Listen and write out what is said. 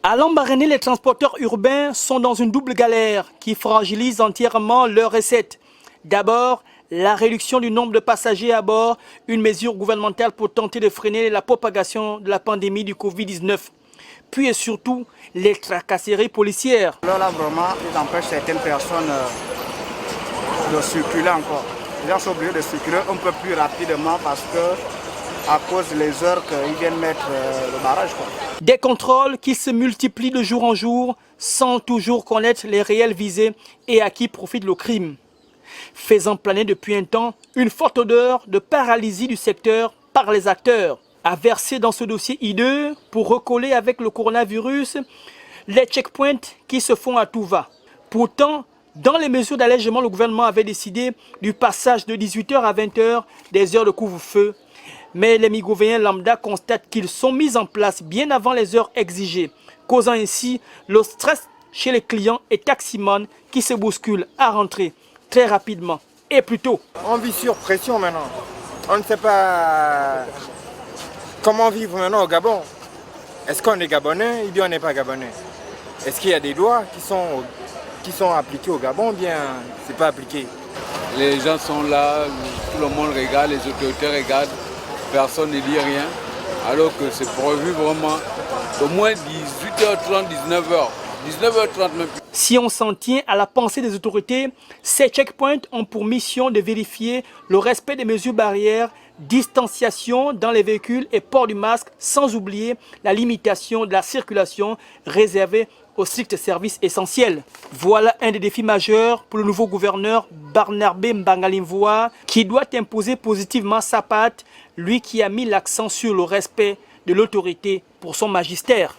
À Lambaréné, les transporteurs urbains sont dans une double galère qui fragilise entièrement leurs recettes. D'abord, la réduction du nombre de passagers à bord, une mesure gouvernementale pour tenter de freiner la propagation de la pandémie du Covid-19. Puis et surtout, les tracasseries policières. Là, vraiment, ils empêchent certaines personnes de circuler encore. Les gens sont obligés de circuler un peu plus rapidement parce que, à cause des heures qu'ils viennent mettre le barrage. Des contrôles qui se multiplient de jour en jour sans toujours connaître les réels visés et à qui profite le crime. Faisant planer depuis un temps une forte odeur de paralysie du secteur par les acteurs. À verser dans ce dossier hideux pour recoller avec le coronavirus les checkpoints qui se font à tout va. Pourtant, dans les mesures d'allègement, le gouvernement avait décidé du passage de 18h à 20h des heures de couvre-feu. Mais les Migovéens lambda constatent qu'ils sont mis en place bien avant les heures exigées, causant ainsi le stress chez les clients et taximans qui se bousculent à rentrer très rapidement et plus tôt. On vit sur pression maintenant. On ne sait pas comment vivre maintenant au Gabon. Est-ce qu'on est Gabonais ou bien on n'est pas Gabonais? Est-ce qu'il y a des lois qui sont appliquées au Gabon ou bien c'est pas appliqué? Les gens sont là, tout le monde regarde, les autorités regardent, personne ne dit rien. Alors que c'est prévu vraiment au moins 18h30, 19h. 19h30 même. Si on s'en tient à la pensée des autorités, ces checkpoints ont pour mission de vérifier le respect des mesures barrières, distanciation dans les véhicules et port du masque, sans oublier la limitation de la circulation réservée aux stricts services essentiels. Voilà un des défis majeurs pour le nouveau gouverneur Barnabé Mbangalimvoa qui doit imposer positivement sa patte, lui qui a mis l'accent sur le respect de l'autorité pour son magistère.